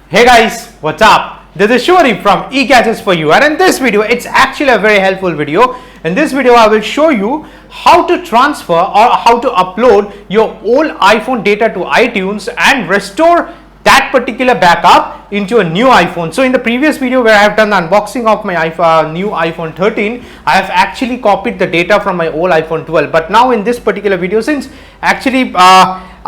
Hey guys, what's up? This is Shuri from eGadgets for you, and in this video, it's actually a very helpful video. In this video, I will show you how to transfer or how to upload your old iPhone data to iTunes and restore that particular backup into a new iPhone. So in the previous video where I have done the unboxing of my new iPhone 13, I have actually copied the data from my old iPhone 12. But now in this particular video, since actually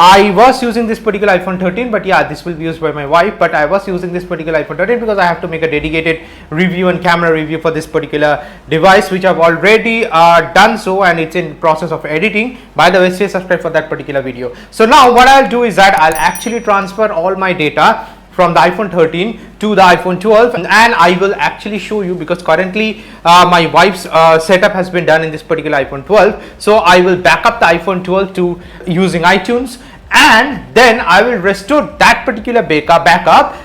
I was using this particular iPhone 13, but yeah, this will be used by my wife, but I was using this particular iPhone 13 because I have to make a dedicated review and camera review for this particular device, which I've already done so, and it's in process of editing. By the way, stay subscribed for that particular video. So now what I'll do is that I'll actually transfer all my data from the iPhone 13 to the iPhone 12, and I will actually show you, because currently my wife's setup has been done in this particular iPhone 12. So I will back up the iPhone 12 to using iTunes, and then I will restore that particular backup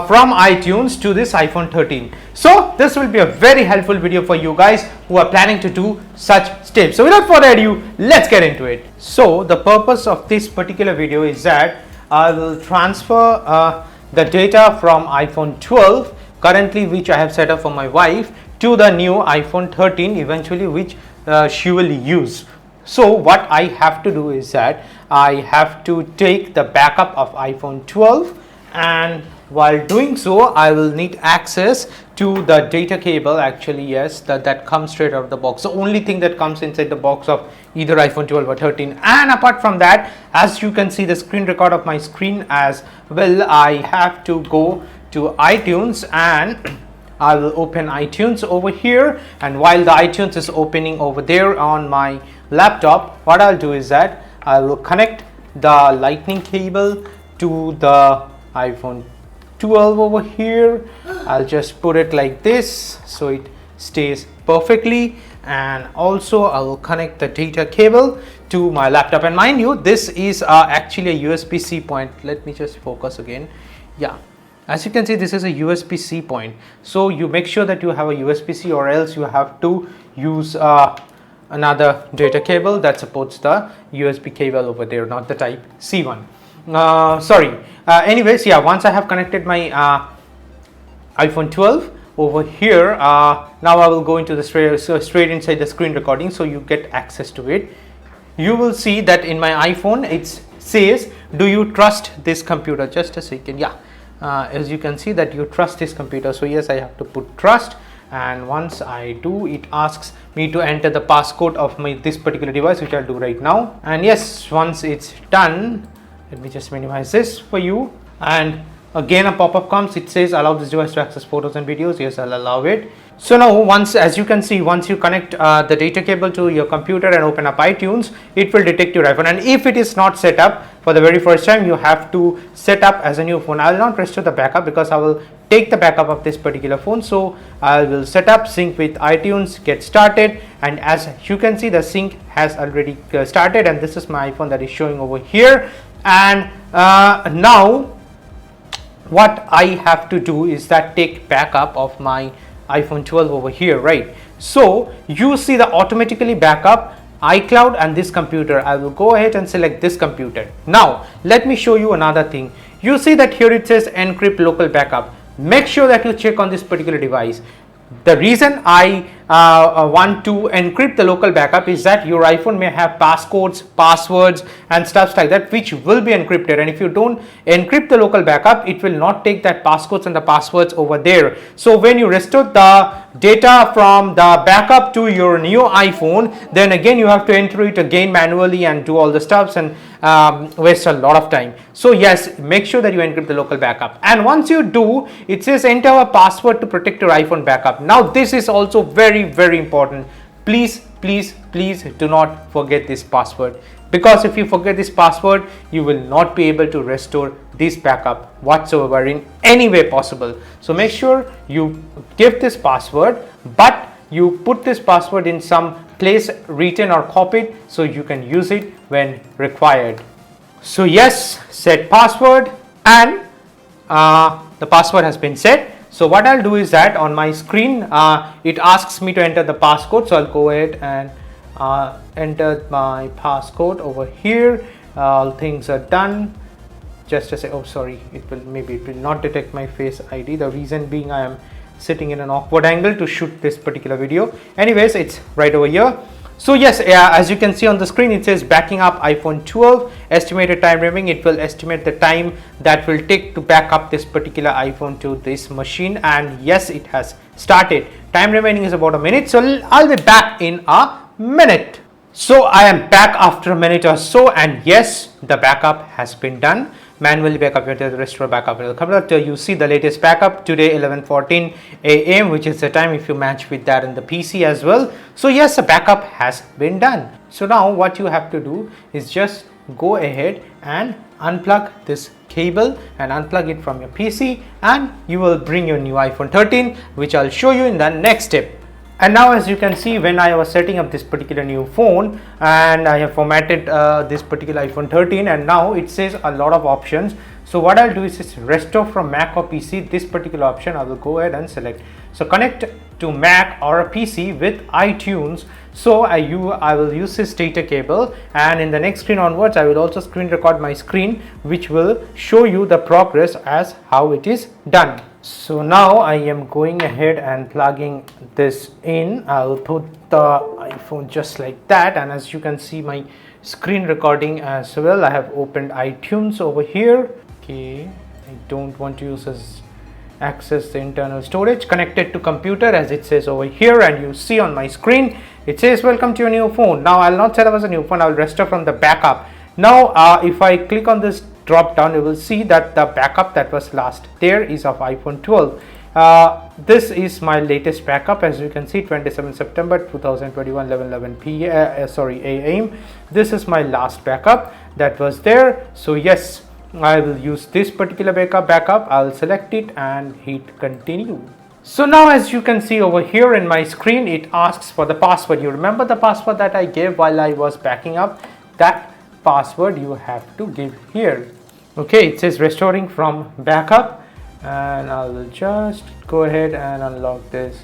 from iTunes to this iPhone 13. So this will be a very helpful video for you guys who are planning to do such steps. So without further ado, let's get into it. So the purpose of this particular video is that I will transfer the data from iPhone 12 currently, which I have set up for my wife, to the new iPhone 13 eventually, which she will use. So what I have to do is that I have to take the backup of iPhone 12, and while doing so I will need access to the data cable. Actually, yes, that comes straight out of the box, the only thing that comes inside the box of either iPhone 12 or 13. And apart from that, as you can see the screen record of my screen as well, I have to go to iTunes, and I will open iTunes over here. And while the iTunes is opening over there on my laptop, what I'll do is that I will connect the lightning cable to the iPhone 12 over here. I'll just put it like this so it stays perfectly, and also I will connect the data cable to my laptop. And mind you, this is actually a USB-C point. Let me just focus again. Yeah, as you can see, this is a USB-C point, so you make sure that you have a USB-C, or else you have to use another data cable that supports the USB cable over there, not the type C one. Anyways, yeah, once I have connected my iPhone 12 over here, now I will go into the straight inside the screen recording, so you get access to it. You will see that in my iPhone it says, do you trust this computer? Just a second. Yeah, as you can see that you trust this computer, so yes, I have to put trust. And once I do, it asks me to enter the passcode of this particular device, which I'll do right now. And yes, once it's done, let me just minimize this for you, and again a pop-up comes. It says allow this device to access photos and videos. Yes, I'll allow it. So now, once, as you can see, once you connect the data cable to your computer and open up iTunes, it will detect your iPhone. And if it is not set up for the very first time, you have to set up as a new phone. I will not restore the backup because I will take the backup of this particular phone. So I will set up, sync with iTunes, get started, and as you can see, the sync has already started, and this is my iPhone that is showing over here. And now what I have to do is that take backup of my iPhone 12 over here, right? So you see the automatically backup iCloud and this computer. I will go ahead and select this computer. Now let me show you another thing. You see that here it says encrypt local backup. Make sure that you check on this particular device. The reason I want to encrypt the local backup is that your iPhone may have passcodes, passwords and stuff like that, which will be encrypted, and if you don't encrypt the local backup, it will not take that passcodes and the passwords over there. So when you restore the data from the backup to your new iPhone, then again you have to enter it again manually and do all the stuffs, and waste a lot of time. So yes, make sure that you encrypt the local backup, and once you do, it says enter a password to protect your iPhone backup. Now this is also very important. Please do not forget this password, because if you forget this password, you will not be able to restore this backup whatsoever in any way possible. So make sure you give this password, but you put this password in some place written or copied, so you can use it when required. So yes, set password, and the password has been set. So what I'll do is that on my screen it asks me to enter the passcode, so I'll go ahead and enter my passcode over here. All things are done. just to say, oh sorry, it will not detect my face ID. The reason being I am sitting in an awkward angle to shoot this particular video. Anyways, it's right over here. So yes, as you can see on the screen, it says backing up iPhone 12, estimated time remaining. It will estimate the time that will take to back up this particular iPhone to this machine, and yes, it has started. Time remaining is about a minute, so I'll be back in a minute. So I am back after a minute or so, and yes, the backup has been done. Manually backup, the restore backup will come up. You see the latest backup today 11:14 a.m. which is the time if you match with that in the PC as well. So yes, the backup has been done. So now what you have to do is just go ahead and unplug this cable and unplug it from your PC, and you will bring your new iPhone 13, which I'll show you in the next step. And now as you can see, when I was setting up this particular new phone and I have formatted this particular iPhone 13, and now it says a lot of options. So what I'll do is restore from Mac or PC. This particular option I will go ahead and select. So connect to Mac or a PC with iTunes. So I will use this data cable, and in the next screen onwards I will also screen record my screen, which will show you the progress as how it is done. So now I am going ahead and plugging this in. I'll put the iPhone just like that, and as you can see my screen recording as well. I have opened iTunes over here. Okay, I don't want to use this access the internal storage. Connected to computer as it says over here, and you see on my screen it says welcome to your new phone. Now I'll not set up as a new phone, I'll restore from the backup. Now if I click on this drop down, you will see that the backup that was last there is of iPhone 12. This is my latest backup, as you can see, 27 September 2021 11:11 a.m. This is my last backup that was there. So yes, I will use this particular backup. I'll select it and hit continue. So now as you can see over here in my screen, it asks for the password. You remember the password that I gave while I was backing up? That password you have to give here. Okay, it says restoring from backup, and I will just go ahead and unlock this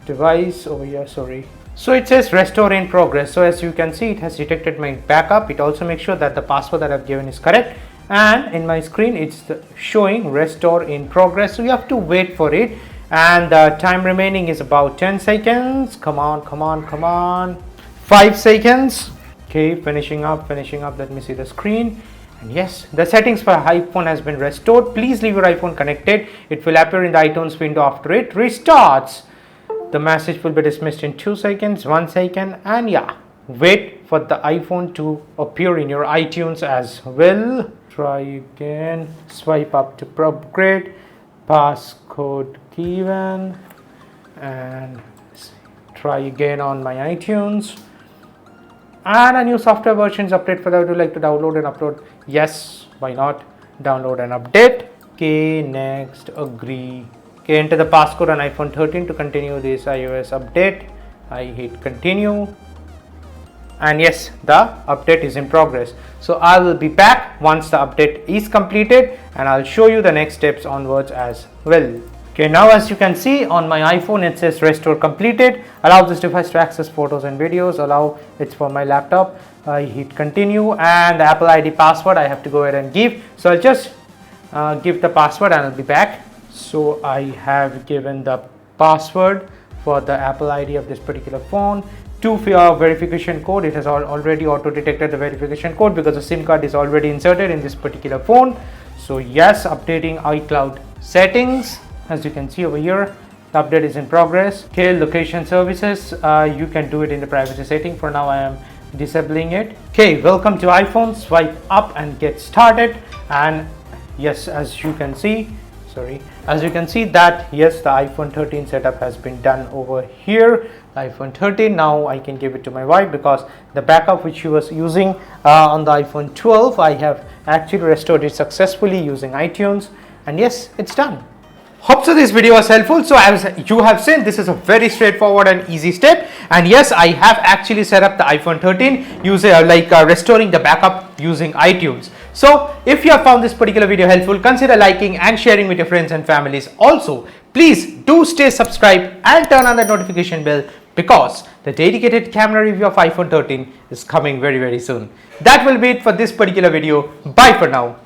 device over here. Sorry. So it says restore in progress. So as you can see, it has detected my backup. It also makes sure that the password that I've given is correct, and in my screen it's showing restore in progress. So you have to wait for it, and the time remaining is about 10 seconds. Come on. 5 seconds. Okay, finishing up. Let me see the screen. And yes, the settings for iPhone has been restored. Please leave your iPhone connected. It will appear in the iTunes window after it restarts. The message will be dismissed in 2 seconds, 1 second, and yeah, wait for the iPhone to appear in your iTunes as well. Try again. Swipe up to upgrade. Passcode given, and try again on my iTunes. And a new software versions update for that. Would you like to download and upload? Yes, why not? Download and update. Okay, next, agree. Okay, enter the passcode on iPhone 13 to continue this iOS update. I hit continue, and yes, the update is in progress. So I will be back once the update is completed, and I'll show you the next steps onwards as well. Okay, now as you can see on my iPhone, it says restore completed. Allow this device to access photos and videos. Allow, it's for my laptop. I hit continue, and the Apple ID password I have to go ahead and give. So I'll just give the password and I'll be back. So I have given the password for the Apple ID of this particular phone. To verification code, it has already auto detected the verification code because the SIM card is already inserted in this particular phone. So yes, updating iCloud settings. As you can see over here, the update is in progress. Okay, location services, you can do it in the privacy setting. For now I am disabling it. Okay, welcome to iPhone. Swipe up and get started. And yes, as you can see that yes, the iPhone 13 setup has been done over here. The iPhone 13, now I can give it to my wife because the backup which she was using on the iPhone 12, I have actually restored it successfully using iTunes, and yes, it's done. Hope so this video was helpful. So as you have seen, this is a very straightforward and easy step, and yes, I have actually set up the iPhone 13 using restoring the backup using iTunes. So if you have found this particular video helpful, consider liking and sharing with your friends and families. Also, please do stay subscribed and turn on the notification bell because the dedicated camera review of iPhone 13 is coming very soon. That will be it for this particular video. Bye for now.